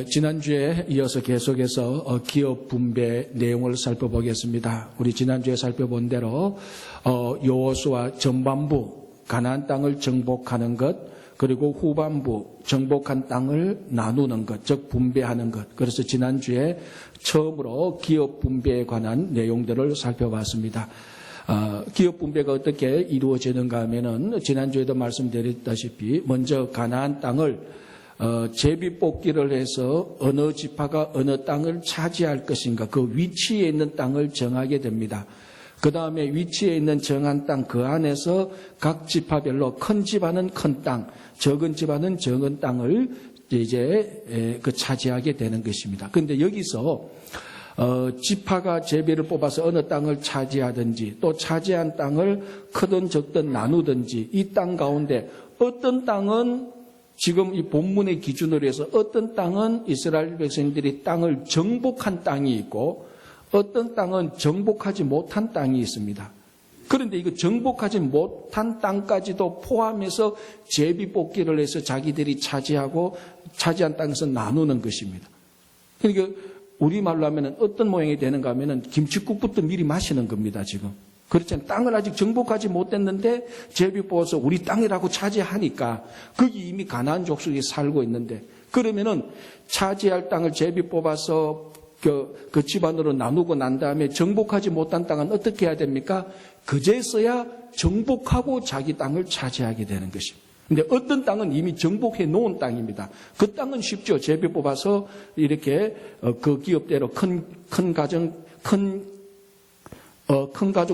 지난주에 이어서 계속해서 기업 분배 내용을 살펴보겠습니다. 우리 지난주에 살펴본 대로 여호수아 전반부 가나안 땅을 정복하는 것, 그리고 후반부 정복한 땅을 나누는 것, 즉 분배하는 것. 그래서 지난주에 처음으로 기업 분배에 관한 내용들을 살펴봤습니다. 기업 분배가 어떻게 이루어지는가 하면은 지난주에도 말씀드렸다시피 먼저 가나안 땅을 제비뽑기를 해서 어느 지파가 어느 땅을 차지할 것인가, 그 위치에 있는 땅을 정하게 됩니다. 그 다음에 위치에 있는 정한 땅 그 안에서 각 지파별로 큰 지파는 큰 땅, 적은 지파는 적은 땅을 이제 차지하게 되는 것입니다. 그런데 여기서 지파가 제비를 뽑아서 어느 땅을 차지하든지 또 차지한 땅을 크든 적든 나누든지 이 땅 가운데 어떤 땅은 지금 이 본문의 기준으로 해서 어떤 땅은 이스라엘 백성들이 땅을 정복한 땅이 있고 어떤 땅은 정복하지 못한 땅이 있습니다. 그런데 이거 정복하지 못한 땅까지도 포함해서 제비뽑기를 해서 자기들이 차지하고 차지한 땅에서 나누는 것입니다. 그러니까 우리말로 하면 어떤 모양이 되는가 하면 김칫국부터 미리 마시는 겁니다, 지금. 그렇잖아요. 땅을 아직 정복하지 못했는데 제비 뽑아서 우리 땅이라고 차지하니까 거기 이미 가나안 족속이 살고 있는데 그러면은 차지할 땅을 제비 뽑아서 그 집안으로 나누고 난 다음에 정복하지 못한 땅은 어떻게 해야 됩니까? 그제서야 정복하고 자기 땅을 차지하게 되는 것입니다. 근데 어떤 땅은 이미 정복해 놓은 땅입니다. 그 땅은 쉽죠. 제비 뽑아서 이렇게 그 기업대로 큰 가족,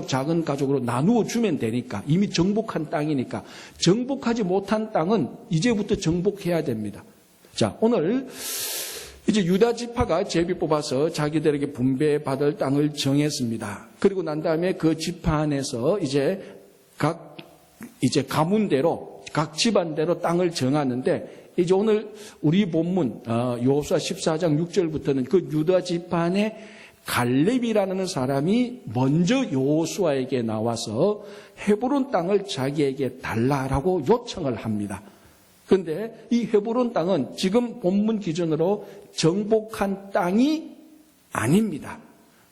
작은 가족으로 나누어 주면 되니까 이미 정복한 땅이니까 정복하지 못한 땅은 이제부터 정복해야 됩니다. 자, 오늘 이제 유다 지파가 제비 뽑아서 자기들에게 분배받을 땅을 정했습니다. 그리고 난 다음에 그 지파 안에서 이제 각 가문대로 각 집안대로 땅을 정하는데 이제 오늘 우리 본문 여호수아 14장 6절부터는 그 유다 지파 안에 갈렙이라는 사람이 먼저 여호수아에게 나와서 헤브론 땅을 자기에게 달라라고 요청을 합니다. 그런데 이 헤브론 땅은 지금 본문 기준으로 정복한 땅이 아닙니다.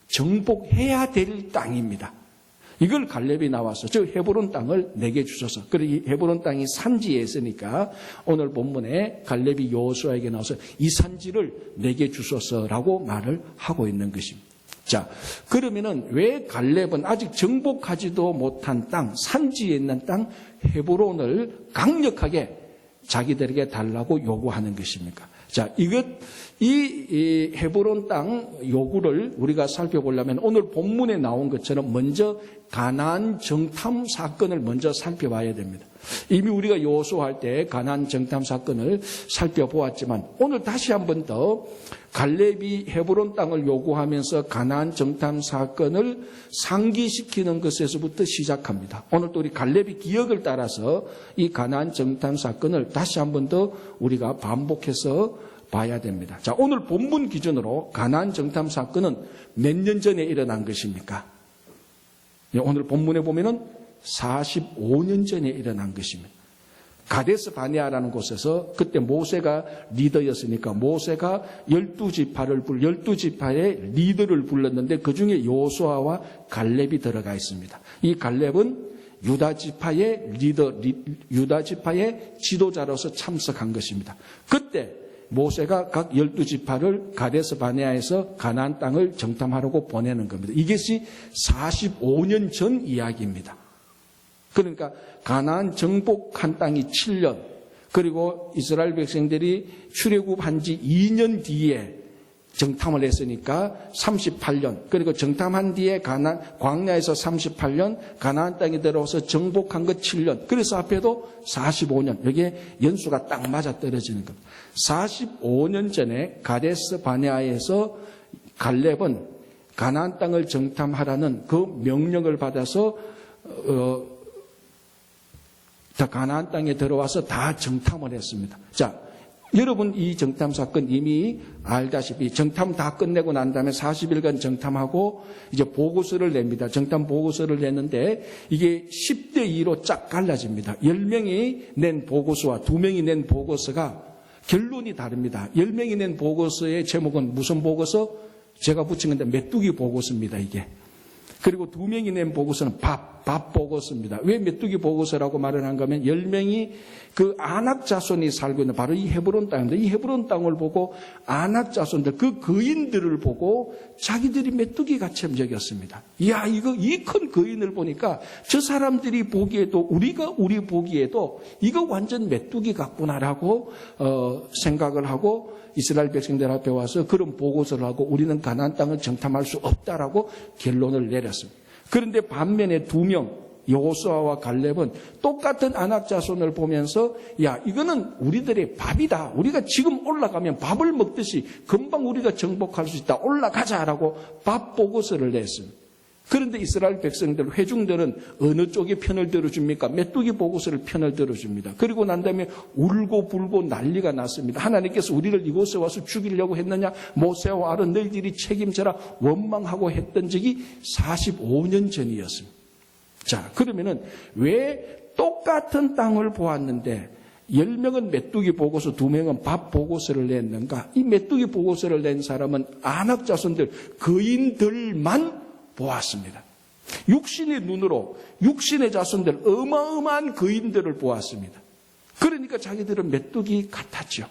정복해야 될 땅입니다. 이걸 갈렙이 나와서 저 헤브론 땅을 내게 주소서. 그리고 이 헤브론 땅이 산지에 있으니까 오늘 본문에 갈렙이 여호수아에게 나와서 이 산지를 내게 주소서라고 말을 하고 있는 것입니다. 자, 그러면은 왜 갈렙은 아직 정복하지도 못한 땅, 산지에 있는 땅 헤브론을 강력하게 자기들에게 달라고 요구하는 것입니까? 자, 이 헤브론 땅 요구를 우리가 살펴보려면 오늘 본문에 나온 것처럼 먼저 가나안 정탐 사건을 먼저 살펴봐야 됩니다. 이미 우리가 여호수아할 때 가나안 정탐 사건을 살펴보았지만 오늘 다시 한 번 더 갈렙이 헤브론 땅을 요구하면서 가나안 정탐 사건을 상기시키는 것에서부터 시작합니다. 오늘 또 우리 갈렙의 기억을 따라서 이 가나안 정탐 사건을 다시 한 번 더 우리가 반복해서 봐야 됩니다. 자, 오늘 본문 기준으로 가나안 정탐 사건은 몇 년 전에 일어난 것입니까? 오늘 본문에 보면은 45년 전에 일어난 것입니다. 가데스 바네아라는 곳에서 그때 모세가 리더였으니까 모세가 12지파의 리더를 불렀는데 그중에 여호수아와 갈렙이 들어가 있습니다. 이 갈렙은 유다 지파의 유다 지파의 지도자로서 참석한 것입니다. 그때 모세가 각 12지파를 가데스 바네아에서 가나안 땅을 정탐하려고 보내는 겁니다. 이것이 45년 전 이야기입니다. 그러니까 가나안 정복한 땅이 7년, 그리고 이스라엘 백성들이 출애굽한 지 2년 뒤에 정탐을 했으니까 38년, 그리고 정탐한 뒤에 광야에서 38년, 가나안 땅에 들어와서 정복한 것 7년, 그래서 앞에도 45년, 여기에 연수가 딱 맞아 떨어지는 겁니다. 45년 전에 가데스 바네아에서 갈렙은 가나안 땅을 정탐하라는 그 명령을 받아서 가나안 땅에 들어와서 다 정탐을 했습니다. 자, 여러분 이 정탐 사건 이미 알다시피 정탐 다 끝내고 난 다음에 40일간 정탐하고 이제 보고서를 냅니다. 정탐 보고서를 내는데 이게 10대 2로 쫙 갈라집니다. 10명이 낸 보고서와 2명이 낸 보고서가 결론이 다릅니다. 10명이 낸 보고서의 제목은 무슨 보고서? 제가 붙인 건데 메뚜기 보고서입니다, 이게. 그리고 2명이 낸 보고서는 밥 보고서입니다. 왜 메뚜기 보고서라고 말을 한가 하면 10명이 그 아낙 자손이 살고 있는 바로 이 헤브론 땅인데 이 헤브론 땅을 보고 아낙 자손들 그 거인들을 보고 자기들이 메뚜기 같이 여겼습니다. 이야, 이 큰 거인을 보니까 저 사람들이 보기에도 우리 보기에도 이거 완전 메뚜기 같구나라고 생각을 하고 이스라엘 백성들 앞에 와서 그런 보고서를 하고 우리는 가나안 땅을 정탐할 수 없다라고 결론을 내렸습니다. 그런데 반면에 2명 여호수아와 갈렙은 똑같은 아낙 자손을 보면서 야, 이거는 우리들의 밥이다. 우리가 지금 올라가면 밥을 먹듯이 금방 우리가 정복할 수 있다. 올라가자라고 밥 보고서를 냈습니다. 그런데 이스라엘 백성들, 회중들은 어느 쪽에 편을 들어줍니까? 메뚜기 보고서를 편을 들어줍니다. 그리고 난 다음에 울고 불고 난리가 났습니다. 하나님께서 우리를 이곳에 와서 죽이려고 했느냐? 모세와 아론 너희들이 책임져라 원망하고 했던 적이 45년 전이었습니다. 자, 그러면은 왜 똑같은 땅을 보았는데 10명은 메뚜기 보고서 2명은 밥 보고서를 냈는가? 이 메뚜기 보고서를 낸 사람은 아낙 자손들, 거인들만 보았습니다. 육신의 눈으로 육신의 자손들 어마어마한 거인들을 보았습니다. 그러니까 자기들은 메뚜기 같았죠.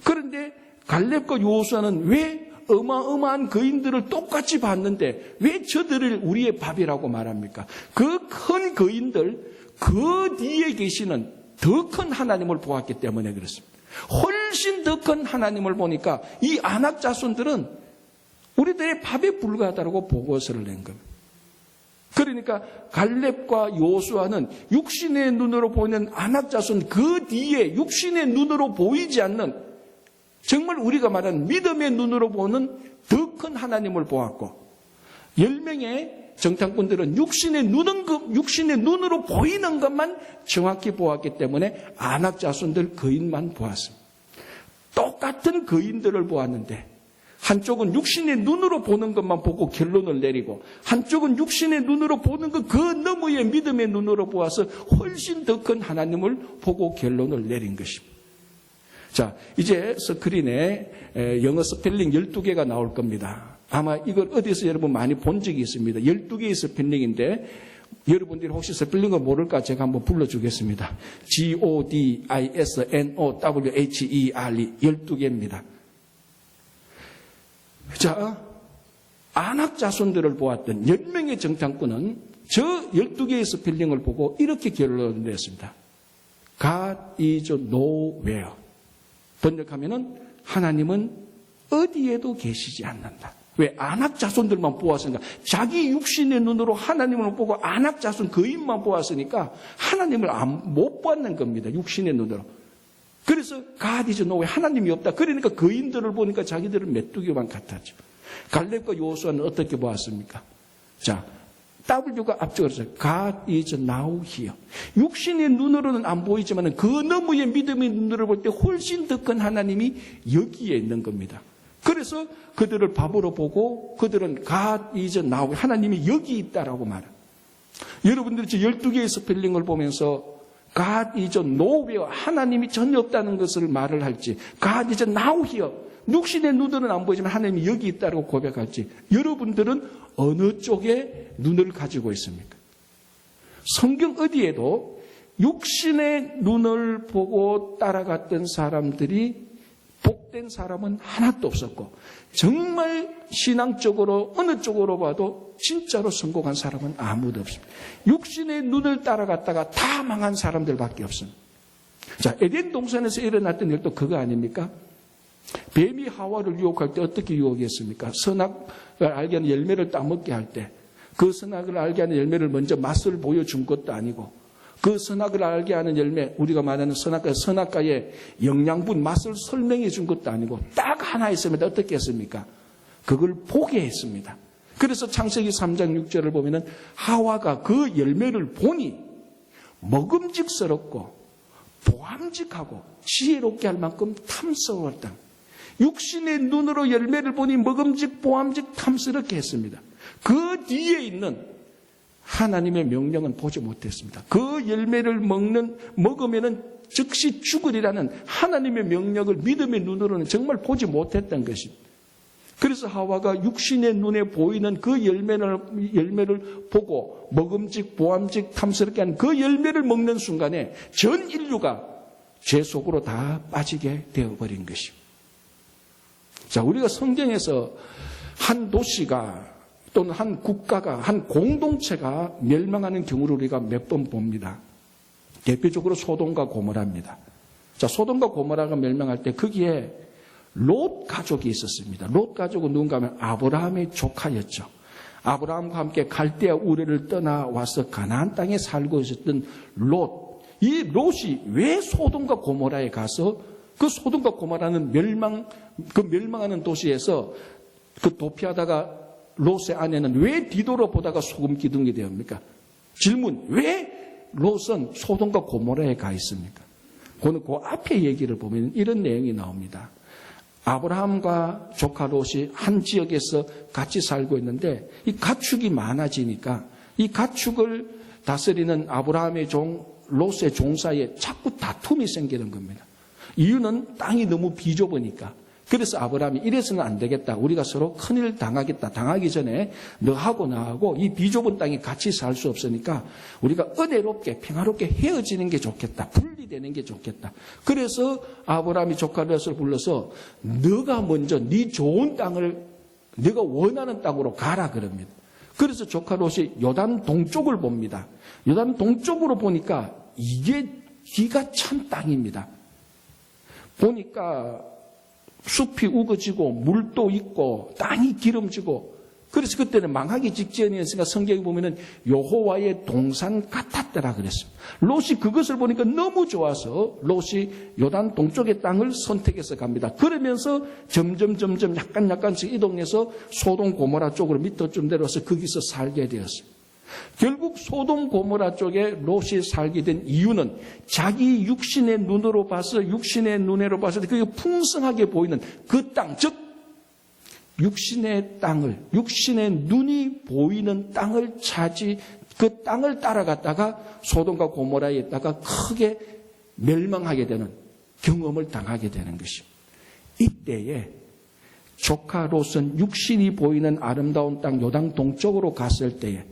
그런데 갈렙과 여호수아는 왜 어마어마한 거인들을 똑같이 봤는데 왜 저들을 우리의 밥이라고 말합니까? 그 큰 거인들 그 뒤에 계시는 더 큰 하나님을 보았기 때문에 그렇습니다. 훨씬 더 큰 하나님을 보니까 이 아낙 자손들은 우리들의 밥에 불과하다고 보고서를 낸 겁니다. 그러니까 갈렙과 여호수아는 육신의 눈으로 보이는 아낙 자손 그 뒤에 육신의 눈으로 보이지 않는 정말 우리가 말하는 믿음의 눈으로 보는 더 큰 하나님을 보았고 10명의 정탐꾼들은 육신의 눈으로 보이는 것만 정확히 보았기 때문에 아낙 자손들 거인만 보았습니다. 똑같은 거인들을 보았는데 한쪽은 육신의 눈으로 보는 것만 보고 결론을 내리고 한쪽은 육신의 눈으로 보는 것 그 너머의 믿음의 눈으로 보아서 훨씬 더 큰 하나님을 보고 결론을 내린 것입니다. 자, 이제 스크린에 영어 스펠링 12개가 나올 겁니다. 아마 이걸 어디서 여러분 많이 본 적이 있습니다. 12개의 스펠링인데 여러분들이 혹시 스펠링을 모를까 제가 한번 불러주겠습니다. G-O-D-I-S-N-O-W-H-E-R-E 12개입니다. 자, 아낙 자손들을 보았던 10명의 정탐꾼은 저 12개의 스펠링을 보고 이렇게 결론을 냈습니다. God is nowhere. 번역하면은 하나님은 어디에도 계시지 않는다. 왜? 아낙 자손들만 보았으니까 자기 육신의 눈으로 하나님을 보고 아낙 자손 거인만 보았으니까 하나님을 못 보았는 겁니다. 육신의 눈으로. 그래서 God is nowhere. 하나님이 없다. 그러니까 거인들을 보니까 자기들은 메뚜기만 같았죠. 갈렙과 여호수아는 어떻게 보았습니까? 자, W가 앞쪽으로 있어요. God is now here. 육신의 눈으로는 안 보이지만 그 너머의 믿음의 눈으로 볼 때 훨씬 더 큰 하나님이 여기에 있는 겁니다. 그래서 그들을 밥으로 보고 그들은 God is now. 하나님이 여기 있다라고 말해요. 여러분들이 저 12개의 스펠링을 보면서 God is nowhere. 하나님이 전혀 없다는 것을 말을 할지 God is now here. 육신의 눈으로는 안 보이지만 하나님이 여기 있다고 고백할지 여러분들은 어느 쪽에 눈을 가지고 있습니까? 성경 어디에도 육신의 눈을 보고 따라갔던 사람들이 복된 사람은 하나도 없었고 정말 신앙적으로 어느 쪽으로 봐도 진짜로 성공한 사람은 아무도 없습니다. 육신의 눈을 따라갔다가 다 망한 사람들밖에 없습니다. 자, 에덴 동산에서 일어났던 일도 그거 아닙니까? 뱀이 하와를 유혹할 때 어떻게 유혹했습니까? 선악을 알게 하는 열매를 따먹게 할 때 그 선악을 알게 하는 열매를 먼저 맛을 보여준 것도 아니고 그 선악을 알게 하는 열매, 우리가 말하는 선악과의 영양분 맛을 설명해 준 것도 아니고 딱 하나 있습니다. 어떻게 했습니까? 그걸 보게 했습니다. 그래서 창세기 3장 6절을 보면은 하와가 그 열매를 보니 먹음직스럽고 보암직하고 지혜롭게 할 만큼 탐스러웠다. 육신의 눈으로 열매를 보니 먹음직, 보암직, 탐스럽게 했습니다. 그 뒤에 있는 하나님의 명령은 보지 못했습니다. 그 열매를 먹으면은 즉시 죽으리라는 하나님의 명령을 믿음의 눈으로는 정말 보지 못했던 것입니다. 그래서 하와가 육신의 눈에 보이는 그 열매를 보고 먹음직 보암직 탐스럽게 한 그 열매를 먹는 순간에 전 인류가 죄 속으로 다 빠지게 되어버린 것입니다. 자, 우리가 성경에서 한 도시가 또는 한 국가가, 한 공동체가 멸망하는 경우를 우리가 몇 번 봅니다. 대표적으로 소돔과 고모라입니다. 자, 소돔과 고모라가 멸망할 때 거기에 롯 가족이 있었습니다. 롯 가족은 누군가 하면 아브라함의 조카였죠. 아브라함과 함께 갈대아 우르를 떠나와서 가나안 땅에 살고 있었던 롯. 이 롯이 왜 소돔과 고모라에 가서 그 소돔과 고모라는 멸망하는 도시에서 그 도피하다가 롯의 아내는 왜 뒤돌아보다가 소금 기둥이 되옵니까? 질문, 왜 롯은 소돔과 고모라에 가 있습니까? 그 앞에 얘기를 보면 이런 내용이 나옵니다. 아브라함과 조카 롯이 한 지역에서 같이 살고 있는데 이 가축이 많아지니까 이 가축을 다스리는 아브라함의 종 롯의 종 사이에 자꾸 다툼이 생기는 겁니다. 이유는 땅이 너무 비좁으니까. 그래서 아브라함이 이래서는 안 되겠다. 우리가 서로 큰일 당하겠다. 당하기 전에 너하고 나하고 이 비좁은 땅에 같이 살 수 없으니까 우리가 은혜롭게 평화롭게 헤어지는 게 좋겠다. 분리되는 게 좋겠다. 그래서 아브라함이 조카 롯을 불러서 너가 먼저 네 좋은 땅을 네가 원하는 땅으로 가라 그럽니다. 그래서 조카 롯이 요단 동쪽을 봅니다. 요단 동쪽으로 보니까 이게 기가 찬 땅입니다. 보니까 숲이 우거지고 물도 있고 땅이 기름지고 그래서 그때는 망하기 직전이었으니까 성경에 보면은 여호와의 동산 같았더라 그랬습니다. 롯이 그것을 보니까 너무 좋아서 롯이 요단 동쪽의 땅을 선택해서 갑니다. 그러면서 점점 약간씩 이동해서 소돔 고모라 쪽으로 밑으로 내려와서 거기서 살게 되었어요. 결국 소돔 고모라 쪽에 롯이 살게 된 이유는 자기 육신의 눈으로 봐서 육신의 눈으로 봐서 그게 풍성하게 보이는 그 땅, 즉 육신의 땅을 육신의 눈이 보이는 땅을 그 땅을 따라갔다가 소돔과 고모라에 있다가 크게 멸망하게 되는 경험을 당하게 되는 것입니다. 이때에 조카 롯은 육신이 보이는 아름다운 땅 요단 동쪽으로 갔을 때에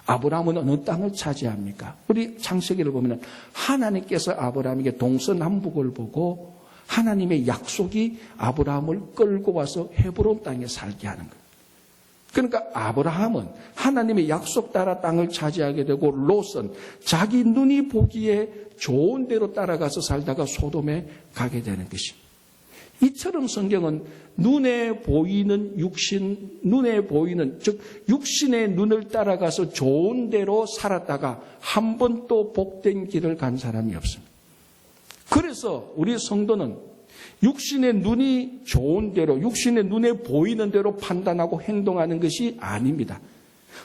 아브라함은 어느 땅을 차지합니까? 우리 창세기를 보면 하나님께서 아브라함에게 동서남북을 보고 하나님의 약속이 아브라함을 끌고 와서 헤브론 땅에 살게 하는 거예요. 그러니까 아브라함은 하나님의 약속 따라 땅을 차지하게 되고 롯은 자기 눈이 보기에 좋은 데로 따라가서 살다가 소돔에 가게 되는 것입니다. 이처럼 성경은 눈에 보이는 즉 육신의 눈을 따라가서 좋은 대로 살았다가 한 번도 복된 길을 간 사람이 없습니다. 그래서 우리 성도는 육신의 눈이 좋은 대로 육신의 눈에 보이는 대로 판단하고 행동하는 것이 아닙니다.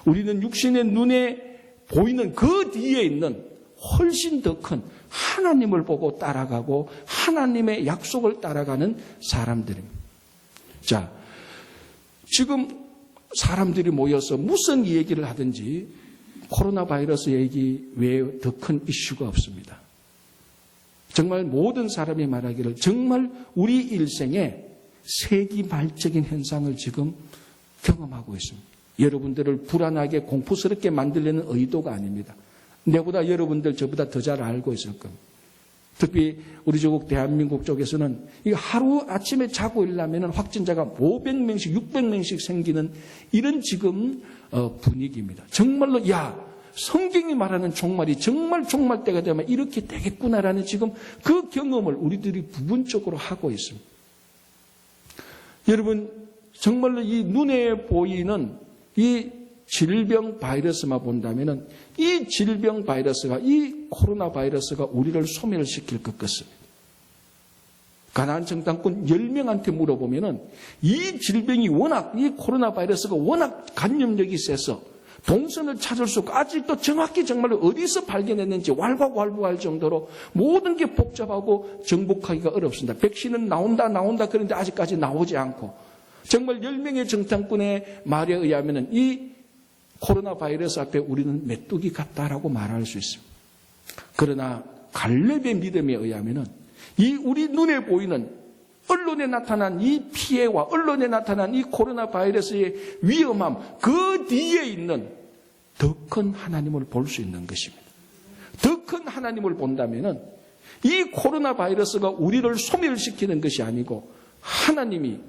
우리는 육신의 눈에 보이는 그 뒤에 있는 훨씬 더 큰 하나님을 보고 따라가고 하나님의 약속을 따라가는 사람들입니다. 자, 지금 사람들이 모여서 무슨 얘기를 하든지 코로나 바이러스 얘기 외에 더 큰 이슈가 없습니다. 정말 모든 사람이 말하기를 정말 우리 일생에 세기말적인 현상을 지금 경험하고 있습니다. 여러분들을 불안하게 공포스럽게 만들려는 의도가 아닙니다. 내보다 여러분들 저보다 더 잘 알고 있을 겁니다. 특히 우리 조국 대한민국 쪽에서는 이 하루 아침에 자고 일어나면 확진자가 500명씩 600명씩 생기는 이런 지금 분위기입니다. 정말로 성경이 말하는 종말이 정말 종말 때가 되면 이렇게 되겠구나라는 지금 그 경험을 우리들이 부분적으로 하고 있습니다. 여러분 정말로 이 눈에 보이는 이 질병 바이러스만 본다면은 이 질병 바이러스가 이 코로나 바이러스가 우리를 소멸시킬 것 같습니다. 가나안 정탐꾼 10명한테 물어보면은 이 질병이 이 코로나 바이러스가 워낙 감염력이 세서 동선을 찾을 수 없고 아직도 정확히 정말로 어디서 발견했는지 왈가왈부할 정도로 모든 게 복잡하고 정복하기가 어렵습니다. 백신은 나온다 그런데 아직까지 나오지 않고 정말 10명의 정탐꾼의 말에 의하면은 이 코로나 바이러스 앞에 우리는 메뚜기 같다라고 말할 수 있습니다. 그러나 갈렙의 믿음에 의하면은 이 우리 눈에 보이는 언론에 나타난 이 피해와 언론에 나타난 이 코로나 바이러스의 위험함, 그 뒤에 있는 더 큰 하나님을 볼 수 있는 것입니다. 더 큰 하나님을 본다면은 이 코로나 바이러스가 우리를 소멸시키는 것이 아니고 하나님이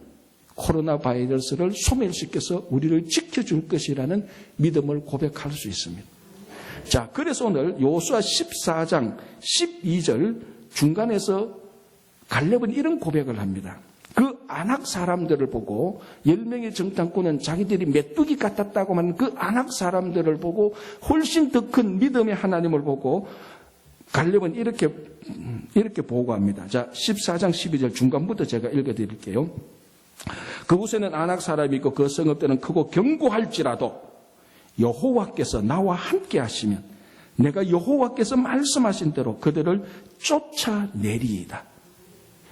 코로나 바이러스를 소멸시켜서 우리를 지켜줄 것이라는 믿음을 고백할 수 있습니다. 자, 그래서 오늘 여호수아 14장 12절 중간에서 갈렙은 이런 고백을 합니다. 그 아낙 사람들을 보고 10명의 정탐꾼은 자기들이 메뚜기 같았다고 하는 그 아낙 사람들을 보고 훨씬 더 큰 믿음의 하나님을 보고 갈렙은 이렇게 보고합니다. 자, 14장 12절 중간부터 제가 읽어드릴게요. 그곳에는 아낙 사람이 있고 그 성읍들은 크고 견고할지라도 여호와께서 나와 함께 하시면 내가 여호와께서 말씀하신 대로 그들을 쫓아내리이다.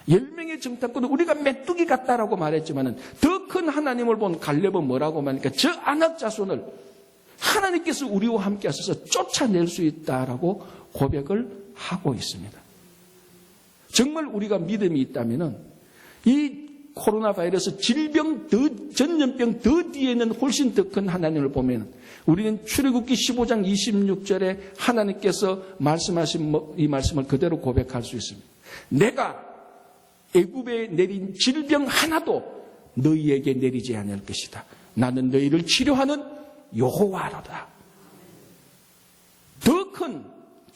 10명의 정탐꾼은 우리가 메뚜기 같다라고 말했지만은 더 큰 하나님을 본 갈렙은 뭐라고 말하니까 저 아낙 자손을 하나님께서 우리와 함께 하셔서 쫓아낼 수 있다라고 고백을 하고 있습니다. 정말 우리가 믿음이 있다면은 이 코로나 바이러스 질병 전염병 더 뒤에는 훨씬 더 큰 하나님을 보면 우리는 출애굽기 15장 26절에 하나님께서 말씀하신 이 말씀을 그대로 고백할 수 있습니다. 내가 애굽에 내린 질병 하나도 너희에게 내리지 않을 것이다. 나는 너희를 치료하는 여호와로다. 더 큰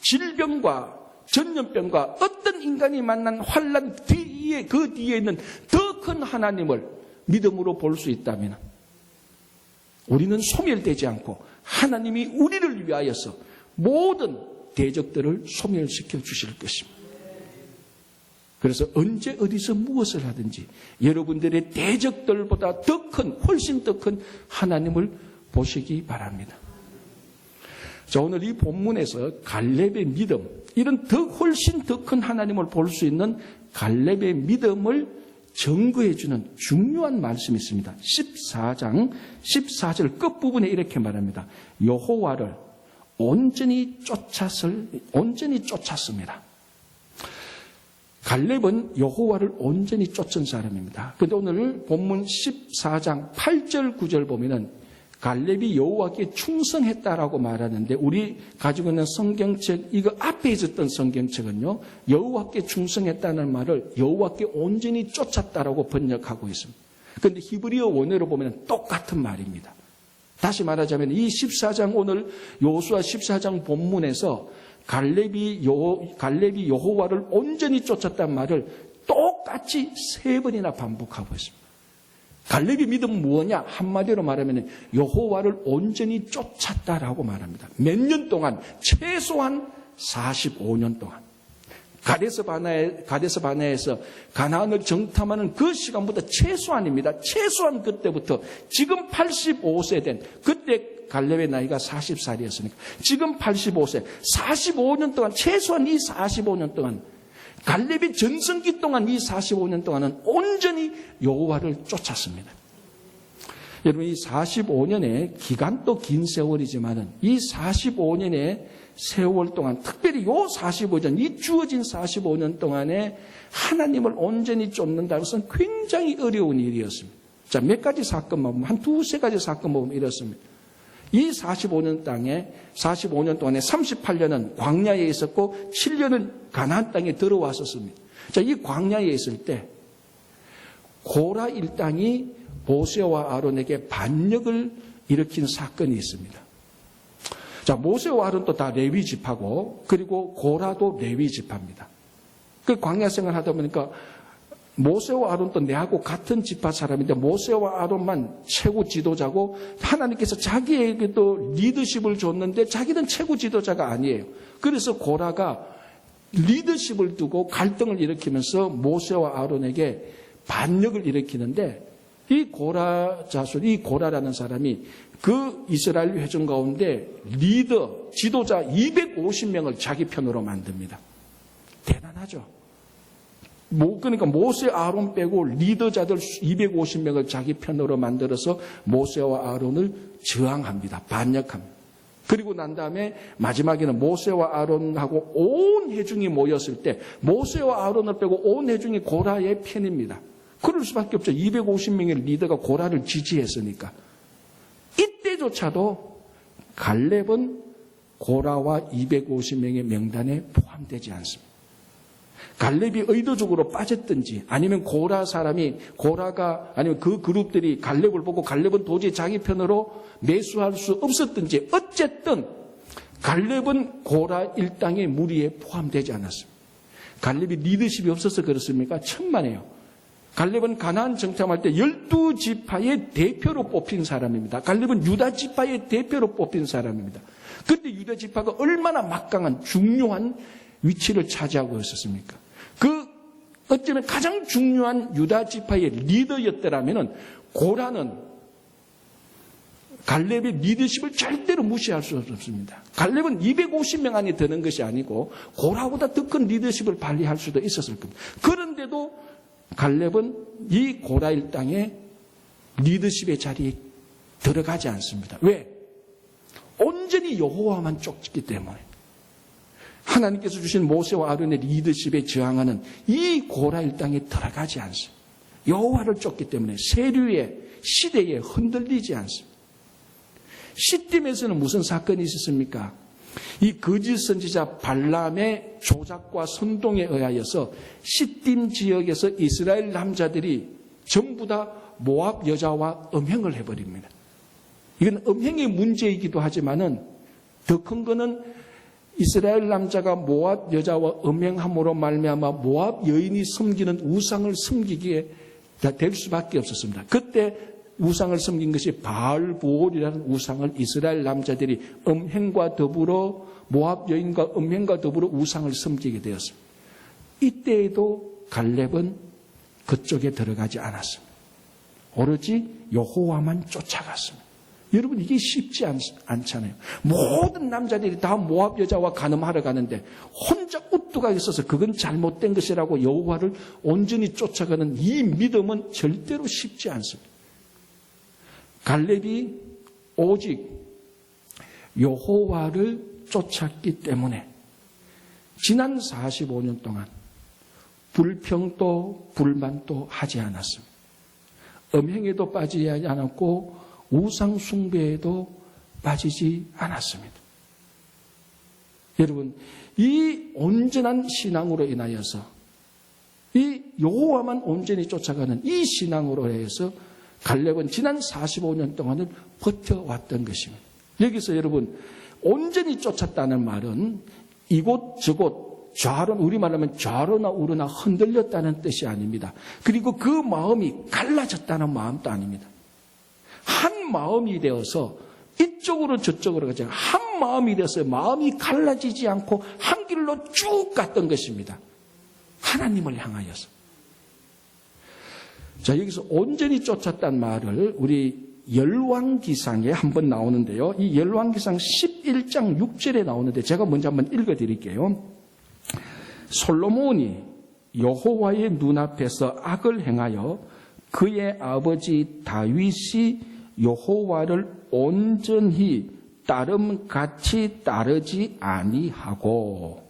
질병과 전염병과 어떤 인간이 만난 환난 뒤에 그 뒤에 있는 더 큰 하나님을 믿음으로 볼 수 있다면 우리는 소멸되지 않고 하나님이 우리를 위하여서 모든 대적들을 소멸시켜 주실 것입니다. 그래서 언제 어디서 무엇을 하든지 여러분들의 대적들보다 더 큰, 훨씬 더 큰 하나님을 보시기 바랍니다. 자, 오늘 이 본문에서 갈렙의 믿음, 이런 훨씬 더 큰 하나님을 볼 수 있는 갈렙의 믿음을 증거해 주는 중요한 말씀이 있습니다. 14장 14절 끝부분에 이렇게 말합니다. 여호와를 온전히 쫓았습니다. 갈렙은 여호와를 온전히 쫓은 사람입니다. 그런데 오늘 본문 14장 8절 9절 보면은 갈렙이 여호와께 충성했다라고 말하는데 우리 가지고 있는 성경책 이거 앞에 있었던 성경책은요 여호와께 충성했다는 말을 여호와께 온전히 쫓았다라고 번역하고 있습니다. 그런데 히브리어 원어로 보면 똑같은 말입니다. 다시 말하자면 이 14장 오늘 여호수아 14장 본문에서 갈렙이 여호와를 온전히 쫓았다는 말을 똑같이 3번이나 반복하고 있습니다. 갈렙의 믿음은 무엇이냐? 한마디로 말하면 여호와를 온전히 쫓았다라고 말합니다. 몇 년 동안? 최소한 45년 동안. 가데스 바네에서 가나안을 정탐하는 그 시간보다 최소한입니다. 최소한 그때부터 지금 85세 된 그때 갈렙의 나이가 40살이었으니까 지금 85세 45년 동안 최소한 이 45년 동안 갈렙의 전성기 동안 이 45년 동안은 온전히 여호와를 쫓았습니다. 여러분 이 45년의 기간도 긴 세월이지만은 이 45년의 세월 동안 특별히 요 45년 이 주어진 45년 동안에 하나님을 온전히 쫓는다는 것은 굉장히 어려운 일이었습니다. 자, 몇 가지 사건만 보면 한 두세 가지 사건만 보면 이렇습니다. 이 45년 동안에 38년은 광야에 있었고 7년은 가나안 땅에 들어왔었습니다. 자, 이 광야에 있을 때 고라 일당이 모세와 아론에게 반역을 일으킨 사건이 있습니다. 자, 모세와 아론도 다 레위 지파고 그리고 고라도 레위 지파입니다. 그 광야 생활 하다 보니까 모세와 아론도 내하고 같은 지파 사람인데 모세와 아론만 최고 지도자고 하나님께서 자기에게도 리더십을 줬는데 자기는 최고 지도자가 아니에요. 그래서 고라가 리더십을 두고 갈등을 일으키면서 모세와 아론에게 반역을 일으키는데 이 고라 자손, 이 고라라는 사람이 그 이스라엘 회중 가운데 리더, 지도자 250명을 자기 편으로 만듭니다. 대단하죠. 그러니까 모세, 아론 빼고 리더자들 250명을 자기 편으로 만들어서 모세와 아론을 저항합니다. 반역합니다. 그리고 난 다음에 마지막에는 모세와 아론하고 온 회중이 모였을 때 모세와 아론을 빼고 온 회중이 고라의 편입니다. 그럴 수밖에 없죠. 250명의 리더가 고라를 지지했으니까. 이때조차도 갈렙은 고라와 250명의 명단에 포함되지 않습니다. 갈렙이 의도적으로 빠졌든지 아니면 고라가 아니면 그 그룹들이 갈렙을 보고 갈렙은 도저히 자기 편으로 매수할 수 없었든지 어쨌든 갈렙은 고라 일당의 무리에 포함되지 않았습니다. 갈렙이 리더십이 없어서 그렇습니까? 천만에요. 갈렙은 가나안 정탐할 때 12지파의 대표로 뽑힌 사람입니다. 갈렙은 유다 지파의 대표로 뽑힌 사람입니다. 그때 유다 지파가 얼마나 막강한 중요한 위치를 차지하고 있었습니까? 어쩌면 가장 중요한 유다 지파의 리더였더라면 고라는 갈렙의 리더십을 절대로 무시할 수 없습니다. 갈렙은 250명 안에 드는 것이 아니고 고라보다 더 큰 리더십을 발휘할 수도 있었을 겁니다. 그런데도 갈렙은 이 고라 일당의 리더십의 자리에 들어가지 않습니다. 왜? 온전히 여호와만 쫓기 때문에. 하나님께서 주신 모세와 아론의 리더십에 저항하는 이 고라 일당에 들어가지 않습니다. 여호와를 쫓기 때문에 세류의 시대에 흔들리지 않습니다. 시딤에서는 무슨 사건이 있었습니까? 이 거짓 선지자 발람의 조작과 선동에 의하여서 시딤 지역에서 이스라엘 남자들이 전부 다 모압 여자와 음행을 해버립니다. 이건 음행의 문제이기도 하지만은 더 큰 거는 이스라엘 남자가 모압 여자와 음행함으로 말미암아 모압 여인이 섬기는 우상을 섬기기에 될 수밖에 없었습니다. 그때 우상을 섬긴 것이 바알보올이라는 우상을 이스라엘 남자들이 음행과 더불어 모압 여인과 음행과 더불어 우상을 섬기게 되었습니다. 이때에도 갈렙은 그쪽에 들어가지 않았습니다. 오로지 여호와만 쫓아갔습니다. 여러분 이게 쉽지 않잖아요. 모든 남자들이 다 모압 여자와 간음하러 가는데 혼자 우뚜가 있어서 그건 잘못된 것이라고 여호와를 온전히 쫓아가는 이 믿음은 절대로 쉽지 않습니다. 갈렙이 오직 여호와를 쫓았기 때문에 지난 45년 동안 불평도 불만도 하지 않았습니다. 음행에도 빠지지 않았고 우상 숭배에도 빠지지 않았습니다. 여러분, 이 온전한 신앙으로 인하여서 이 여호와만 온전히 쫓아가는 이 신앙으로 인해서 갈렙은 지난 45년 동안을 버텨왔던 것입니다. 여기서 여러분 온전히 쫓았다는 말은 이곳 저곳 좌로 우리말하면 좌로나 우로나 흔들렸다는 뜻이 아닙니다. 그리고 그 마음이 갈라졌다는 마음도 아닙니다. 한 마음이 되어서 이쪽으로 저쪽으로 가지 한 마음이 되어서 마음이 갈라지지 않고 한 길로 쭉 갔던 것입니다. 하나님을 향하여서. 자, 여기서 온전히 쫓았다는 말을 우리 열왕기상에 한번 나오는데요. 이 열왕기상 11장 6절에 나오는데 제가 먼저 한번 읽어드릴게요. 솔로몬이 여호와의 눈앞에서 악을 행하여 그의 아버지 다윗이 여호와를 온전히 따름같이 따르지 아니하고.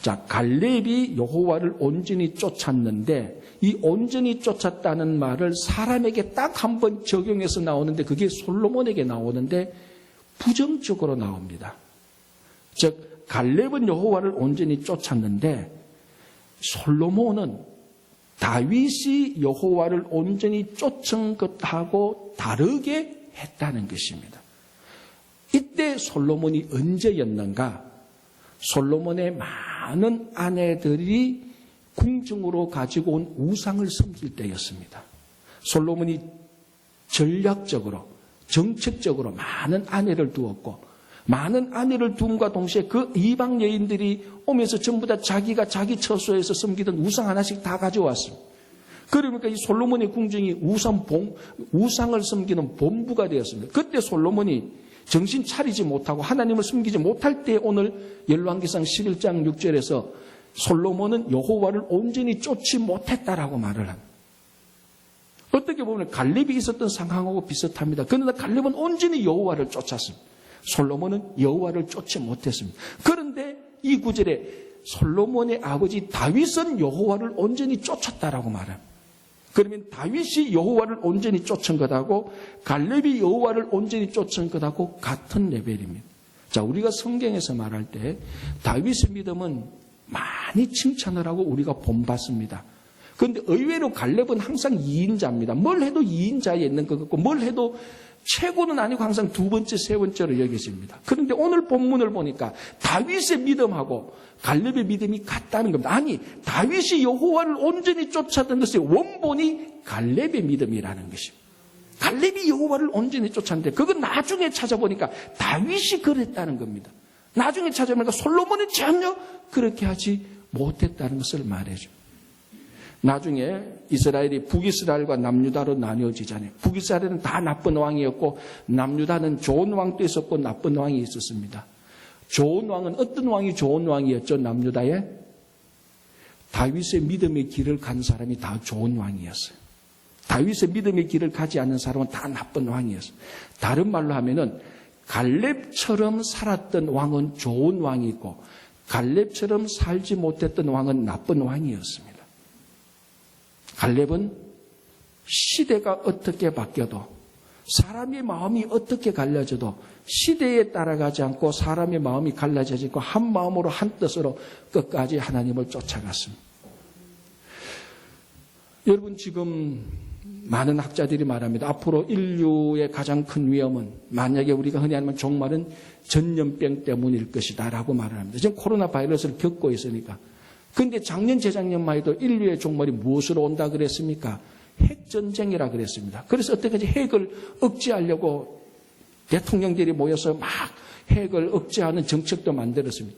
자, 갈렙이 여호와를 온전히 쫓았는데 이 온전히 쫓았다는 말을 사람에게 딱 한 번 적용해서 나오는데 그게 솔로몬에게 나오는데 부정적으로 나옵니다. 즉 갈렙은 여호와를 온전히 쫓았는데 솔로몬은 다윗이 여호와를 온전히 쫓은 것하고 다르게 했다는 것입니다. 이때 솔로몬이 언제였는가? 솔로몬의 많은 아내들이 궁중으로 가지고 온 우상을 섬길 때였습니다. 솔로몬이 전략적으로 정책적으로 많은 아내를 두었고 많은 아내를 둠과 동시에 그 이방 여인들이 오면서 전부 다 자기가 자기 처소에서 섬기던 우상 하나씩 다 가져왔습니다. 그러니까 이 솔로몬의 궁중이 우상을 섬기는 본부가 되었습니다. 그때 솔로몬이 정신 차리지 못하고 하나님을 섬기지 못할 때 오늘 열왕기상 11장 6절에서 솔로몬은 여호와를 온전히 쫓지 못했다라고 말을 합니다. 어떻게 보면 갈렙이 있었던 상황하고 비슷합니다. 그러나 갈렙은 온전히 여호와를 쫓았습니다. 솔로몬은 여호와를 쫓지 못했습니다. 그런데 이 구절에 솔로몬의 아버지 다윗은 여호와를 온전히 쫓았다라고 말합니다. 그러면 다윗이 여호와를 온전히 쫓은 것하고 갈렙이 여호와를 온전히 쫓은 것하고 같은 레벨입니다. 자, 우리가 성경에서 말할 때 다윗의 믿음은 많이 칭찬을 하고 우리가 본받습니다. 그런데 의외로 갈렙은 항상 2인자입니다. 뭘 해도 2인자에 있는 것 같고 뭘 해도 최고는 아니고 항상 두 번째, 세 번째로 여겨집니다. 그런데 오늘 본문을 보니까 다윗의 믿음하고 갈렙의 믿음이 같다는 겁니다. 아니, 다윗이 여호와를 온전히 쫓았던 것의 원본이 갈렙의 믿음이라는 것입니다. 갈렙이 여호와를 온전히 쫓았는데 그건 나중에 찾아보니까 다윗이 그랬다는 겁니다. 나중에 찾아보니까 솔로몬이 전혀 그렇게 하지 못했다는 것을 말해줍니다. 나중에 이스라엘이 북이스라엘과 남유다로 나뉘어지잖아요. 북이스라엘은 다 나쁜 왕이었고 남유다는 좋은 왕도 있었고 나쁜 왕이 있었습니다. 좋은 왕은 어떤 왕이 좋은 왕이었죠? 남유다에? 다윗의 믿음의 길을 간 사람이 다 좋은 왕이었어요. 다윗의 믿음의 길을 가지 않는 사람은 다 나쁜 왕이었어요. 다른 말로 하면은 갈렙처럼 살았던 왕은 좋은 왕이고 갈렙처럼 살지 못했던 왕은 나쁜 왕이었습니다. 갈렙은 시대가 어떻게 바뀌어도 사람의 마음이 어떻게 갈라져도 시대에 따라가지 않고 사람의 마음이 갈라지지 않고 한 마음으로 한 뜻으로 끝까지 하나님을 쫓아갔습니다. 여러분 지금 많은 학자들이 말합니다. 앞으로 인류의 가장 큰 위험은 만약에 우리가 흔히 하는 종말은 전염병 때문일 것이다 라고 말을 합니다. 지금 코로나 바이러스를 겪고 있으니까. 그런데 작년 재작년만 해도 인류의 종말이 무엇으로 온다 그랬습니까? 핵전쟁이라 그랬습니다. 그래서 어떻게든지 핵을 억제하려고 대통령들이 모여서 막 핵을 억제하는 정책도 만들었습니다.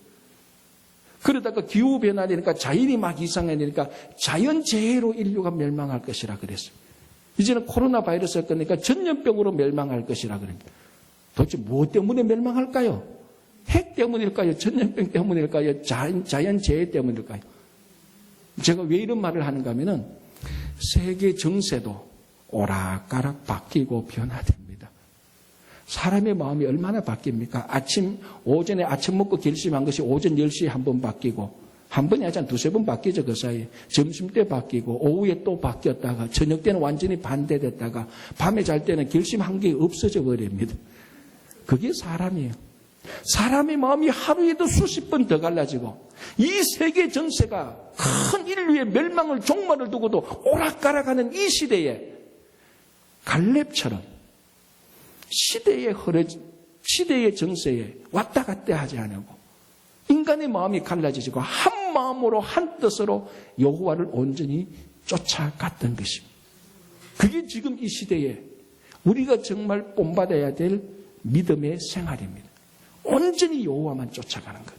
그러다가 기후변화되니까 자연이 막 이상해지니까 자연재해로 인류가 멸망할 것이라 그랬습니다. 이제는 코로나 바이러스가 끝나니까 전염병으로 멸망할 것이라 그럽니다. 도대체 무엇 때문에 멸망할까요? 핵 때문일까요? 전염병 때문일까요? 자연재해 때문일까요? 제가 왜 이런 말을 하는가 하면은 세계 정세도 오락가락 바뀌고 변화됩니다. 사람의 마음이 얼마나 바뀝니까? 오전에 아침 먹고 결심한 것이 오전 10시에 한 번 바뀌고 한 번이 아니라 두세 번 바뀌죠. 그 사이에. 점심 때 바뀌고 오후에 또 바뀌었다가 저녁 때는 완전히 반대됐다가 밤에 잘 때는 결심한 게 없어져 버립니다. 그게 사람이에요. 사람의 마음이 하루에도 수십 번 더 갈라지고 이 세계 전세가 큰 인류의 멸망을 종말을 두고도 오락가락하는 이 시대에 갈렙처럼 시대의 정세에 왔다 갔다 하지 않고 인간의 마음이 갈라지고 한 마음으로 한 뜻으로 여호와를 온전히 쫓아갔던 것입니다. 그게 지금 이 시대에 우리가 정말 본받아야 될 믿음의 생활입니다. 온전히 여호와만 쫓아가는 것.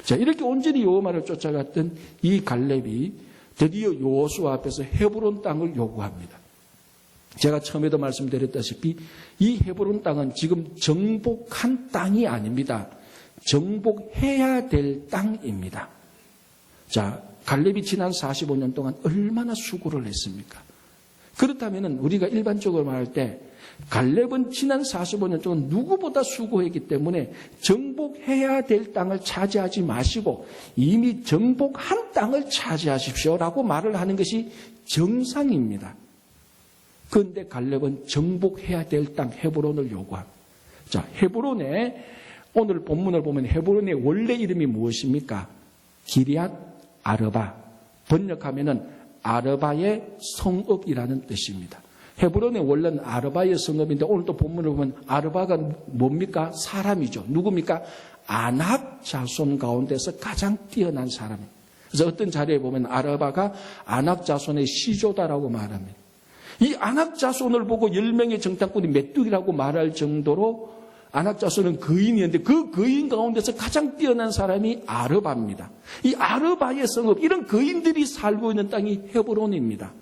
자, 이렇게 온전히 여호와를 쫓아갔던 이 갈렙이 드디어 여호수아 앞에서 헤브론 땅을 요구합니다. 제가 처음에도 말씀드렸다시피 이 헤브론 땅은 지금 정복한 땅이 아닙니다. 정복해야 될 땅입니다. 자, 갈렙이 지난 45년 동안 얼마나 수고를 했습니까? 그렇다면 우리가 일반적으로 말할 때 갈렙은 지난 45년 동안 누구보다 수고했기 때문에 정복해야 될 땅을 차지하지 마시고 이미 정복한 땅을 차지하십시오라고 말을 하는 것이 정상입니다. 그런데 갈렙은 정복해야 될 땅 헤브론을 요구합니다. 자, 헤브론에 오늘 본문을 보면 헤브론의 원래 이름이 무엇입니까? 기럇 아르바. 번역하면은 아르바의 성읍이라는 뜻입니다. 헤브론의 원래는 아르바의 성읍인데 오늘도 본문을 보면 아르바가 뭡니까? 사람이죠. 누굽니까? 아낙 자손 가운데서 가장 뛰어난 사람입니다. 그래서 어떤 자리에 보면 아르바가 아낙 자손의 시조다라고 말합니다. 이 아낙 자손을 보고 10명의 정탐꾼이 메뚜기라고 말할 정도로 아낙 자손은 거인이었는데 그 거인 가운데서 가장 뛰어난 사람이 아르바입니다. 이 아르바의 성읍, 이런 거인들이 살고 있는 땅이 헤브론입니다.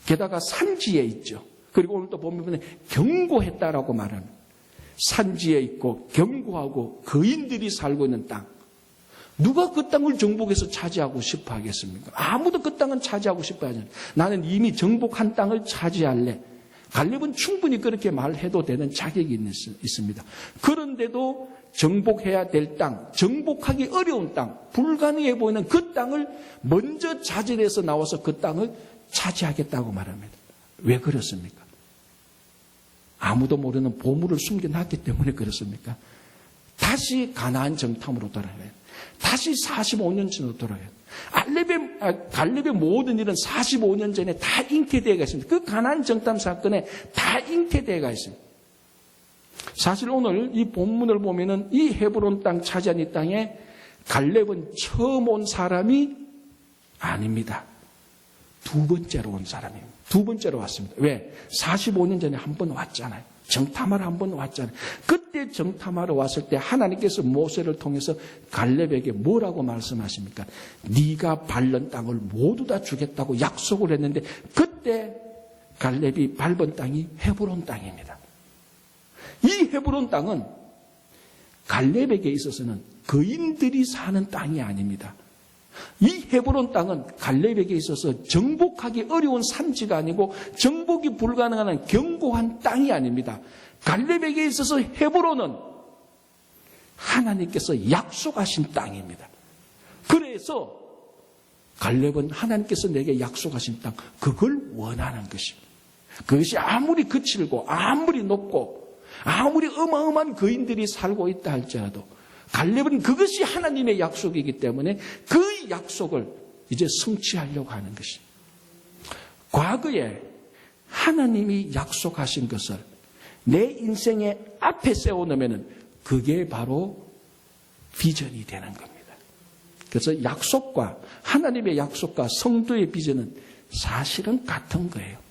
게다가 산지에 있죠. 그리고 오늘 또 보면 견고했다라고 말합니다. 산지에 있고 견고하고 거인들이 살고 있는 땅. 누가 그 땅을 정복해서 차지하고 싶어 하겠습니까? 아무도 그 땅은 차지하고 싶어 하지 않아요. 나는 이미 정복한 땅을 차지할래. 갈렙은 충분히 그렇게 말해도 되는 자격이 있습니다. 그런데도 정복해야 될 땅, 정복하기 어려운 땅, 불가능해 보이는 그 땅을 먼저 자질해서 나와서 그 땅을 차지하겠다고 말합니다. 왜 그렇습니까? 아무도 모르는 보물을 숨겨놨기 때문에 그렇습니까? 다시 가나안 정탐으로 돌아가요. 다시 45년 전으로 돌아가요. 갈렙의 모든 일은 45년 전에 다 잉태되어가 있습니다. 그 가나안 정탐 사건에 다 잉태되어가 있습니다. 사실 오늘 이 본문을 보면은 이 헤브론 땅 차지한 이 땅에 갈렙은 처음 온 사람이 아닙니다. 두 번째로 온 사람입니다. 두 번째로 왔습니다. 왜? 45년 전에 한 번 왔잖아요. 정탐하러 한 번 왔잖아요. 그때 정탐하러 왔을 때 하나님께서 모세를 통해서 갈렙에게 뭐라고 말씀하십니까? 네가 밟는 땅을 모두 다 주겠다고 약속을 했는데 그때 갈렙이 밟은 땅이 헤브론 땅입니다. 이 헤브론 땅은 갈렙에게 있어서는 거인들이 사는 땅이 아닙니다. 이 헤브론 땅은 갈렙에게 있어서 정복하기 어려운 산지가 아니고 정복이 불가능한 견고한 땅이 아닙니다. 갈렙에게 있어서 헤브론은 하나님께서 약속하신 땅입니다. 그래서 갈렙은 하나님께서 내게 약속하신 땅, 그걸 원하는 것입니다. 그것이 아무리 거칠고 아무리 높고 아무리 어마어마한 거인들이 살고 있다 할지라도 갈렙은 그것이 하나님의 약속이기 때문에 그 약속을 이제 성취하려고 하는 것입니다. 과거에 하나님이 약속하신 것을 내 인생의 앞에 세워놓으면 그게 바로 비전이 되는 겁니다. 그래서 약속과 하나님의 약속과 성도의 비전은 사실은 같은 거예요.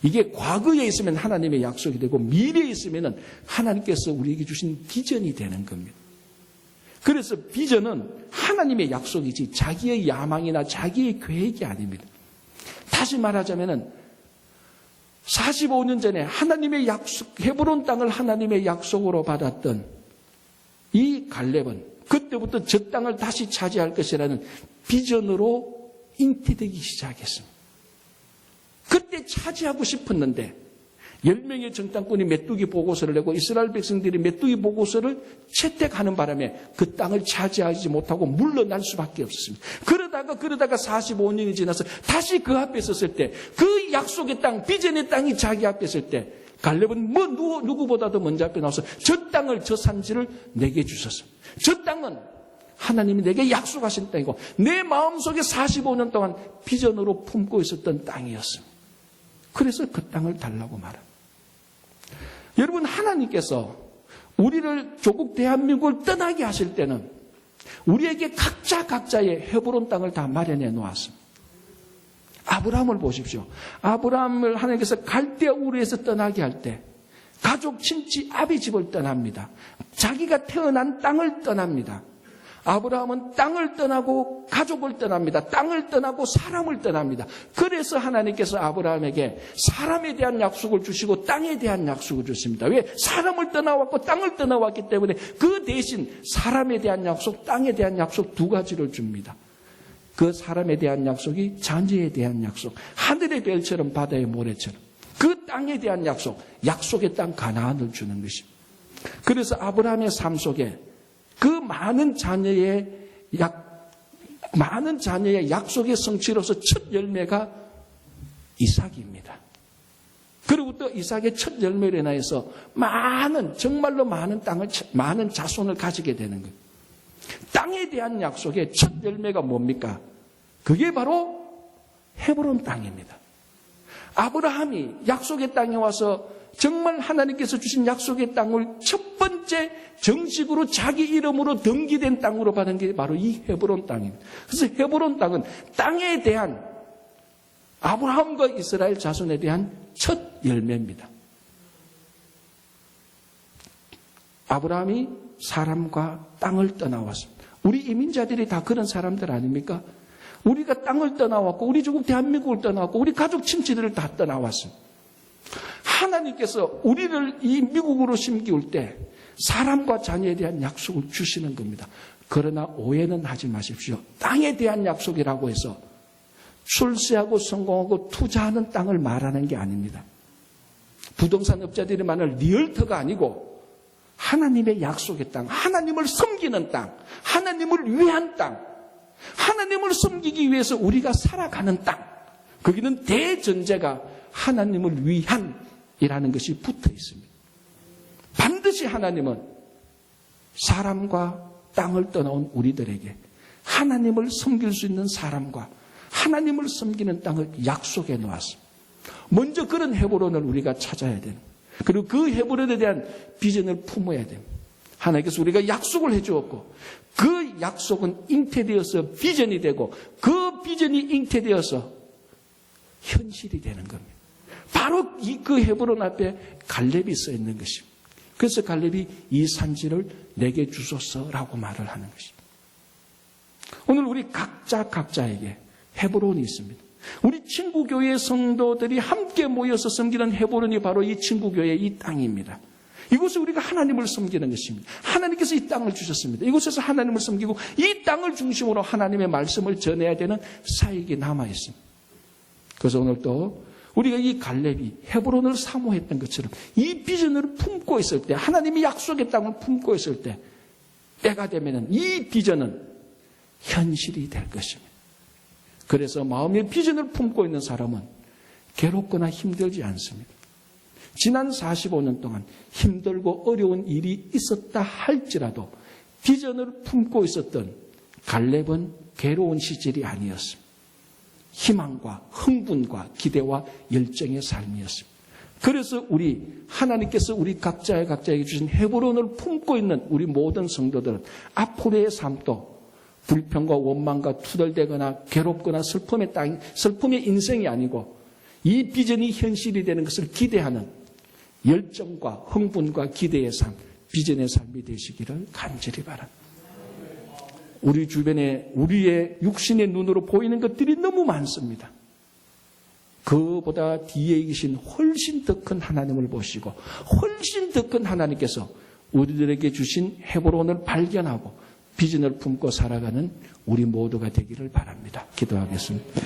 이게 과거에 있으면 하나님의 약속이 되고 미래에 있으면 하나님께서 우리에게 주신 비전이 되는 겁니다. 그래서 비전은 하나님의 약속이지 자기의 야망이나 자기의 계획이 아닙니다. 다시 말하자면 45년 전에 하나님의 약속, 헤브론 땅을 하나님의 약속으로 받았던 이 갈렙은 그때부터 저 땅을 다시 차지할 것이라는 비전으로 잉태되기 시작했습니다. 그때 차지하고 싶었는데 10명의 정탐꾼이 메뚜기 보고서를 내고 이스라엘 백성들이 메뚜기 보고서를 채택하는 바람에 그 땅을 차지하지 못하고 물러날 수밖에 없었습니다. 그러다가 45년이 지나서 다시 그 앞에 섰을 때 그 약속의 땅, 비전의 땅이 자기 앞에 섰을 때 갈렙은 누구보다도 먼저 앞에 나와서 저 땅을, 저 산지를 내게 주셨습니다. 저 땅은 하나님이 내게 약속하신 땅이고 내 마음속에 45년 동안 비전으로 품고 있었던 땅이었습니다. 그래서 그 땅을 달라고 말합니다. 여러분, 하나님께서 우리를 조국 대한민국을 떠나게 하실 때는 우리에게 각자의 헤브론 땅을 다 마련해 놓았습니다. 아브라함을 보십시오. 아브라함을 하나님께서 갈대아 우르에서 떠나게 할 때 가족, 친지, 아비 집을 떠납니다. 자기가 태어난 땅을 떠납니다. 아브라함은 땅을 떠나고 가족을 떠납니다. 땅을 떠나고 사람을 떠납니다. 그래서 하나님께서 아브라함에게 사람에 대한 약속을 주시고 땅에 대한 약속을 주십니다. 왜? 사람을 떠나왔고 땅을 떠나왔기 때문에 그 대신 사람에 대한 약속, 땅에 대한 약속 두 가지를 줍니다. 그 사람에 대한 약속이 자녀에 대한 약속, 하늘의 별처럼 바다의 모래처럼 그 땅에 대한 약속, 약속의 땅 가나안을 주는 것입니다. 그래서 아브라함의 삶 속에 그 많은 자녀의 약속의 성취로서 첫 열매가 이삭입니다. 그리고 또 이삭의 첫 열매로 인하여서 정말로 많은 땅을, 많은 자손을 가지게 되는 거예요. 땅에 대한 약속의 첫 열매가 뭡니까? 그게 바로 헤브론 땅입니다. 아브라함이 약속의 땅에 와서 정말 하나님께서 주신 약속의 땅을 첫 번째 정식으로 자기 이름으로 등기된 땅으로 받은 게 바로 이 헤브론 땅입니다. 그래서 헤브론 땅은 땅에 대한 아브라함과 이스라엘 자손에 대한 첫 열매입니다. 아브라함이 사람과 땅을 떠나왔습니다. 우리 이민자들이 다 그런 사람들 아닙니까? 우리가 땅을 떠나왔고 우리 조국 대한민국을 떠나왔고 우리 가족 친지들을 다 떠나왔습니다. 하나님께서 우리를 이 미국으로 심기울 때 사람과 자녀에 대한 약속을 주시는 겁니다. 그러나 오해는 하지 마십시오. 땅에 대한 약속이라고 해서 출세하고 성공하고 투자하는 땅을 말하는 게 아닙니다. 부동산 업자들이 말하는 리얼터가 아니고 하나님의 약속의 땅, 하나님을 섬기는 땅, 하나님을 위한 땅, 하나님을 섬기기 위해서 우리가 살아가는 땅. 거기는 대전제가 하나님을 위한이라는 것이 붙어 있습니다. 반드시 하나님은 사람과 땅을 떠나온 우리들에게 하나님을 섬길 수 있는 사람과 하나님을 섬기는 땅을 약속해 놓았습니다. 먼저 그런 헤브론을 우리가 찾아야 되는, 그리고 그 헤브론에 대한 비전을 품어야 됩니다. 하나님께서 우리가 약속을 해 주었고 그 약속은 잉태되어서 비전이 되고 그 비전이 잉태되어서 현실이 되는 겁니다. 바로 그 헤브론 앞에 갈렙이 써 있는 것입니다. 그래서 갈렙이 이 산지를 내게 주소서라고 말을 하는 것입니다. 오늘 우리 각자에게 헤브론이 있습니다. 우리 친구교회 성도들이 함께 모여서 섬기는 헤브론이 바로 이 친구교회 이 땅입니다. 이곳에 우리가 하나님을 섬기는 것입니다. 하나님께서 이 땅을 주셨습니다. 이곳에서 하나님을 섬기고 이 땅을 중심으로 하나님의 말씀을 전해야 되는 사역이 남아있습니다. 그래서 오늘 또 우리가 이 갈렙이 헤브론을 사모했던 것처럼 이 비전을 품고 있을 때, 하나님이 약속의 땅을 품고 있을 때, 때가 되면 이 비전은 현실이 될 것입니다. 그래서 마음의 비전을 품고 있는 사람은 괴롭거나 힘들지 않습니다. 지난 45년 동안 힘들고 어려운 일이 있었다 할지라도 비전을 품고 있었던 갈렙은 괴로운 시절이 아니었습니다. 희망과 흥분과 기대와 열정의 삶이었습니다. 그래서 하나님께서 우리 각자에게 주신 헤브론을 품고 있는 우리 모든 성도들은 앞으로의 삶도 불평과 원망과 투덜대거나 괴롭거나 슬픔의 인생이 아니고 이 비전이 현실이 되는 것을 기대하는 열정과 흥분과 기대의 삶, 비전의 삶이 되시기를 간절히 바랍니다. 우리 주변에 우리의 육신의 눈으로 보이는 것들이 너무 많습니다. 그보다 뒤에 계신 훨씬 더 큰 하나님을 보시고 훨씬 더 큰 하나님께서 우리들에게 주신 헤브론을 발견하고 비전을 품고 살아가는 우리 모두가 되기를 바랍니다. 기도하겠습니다.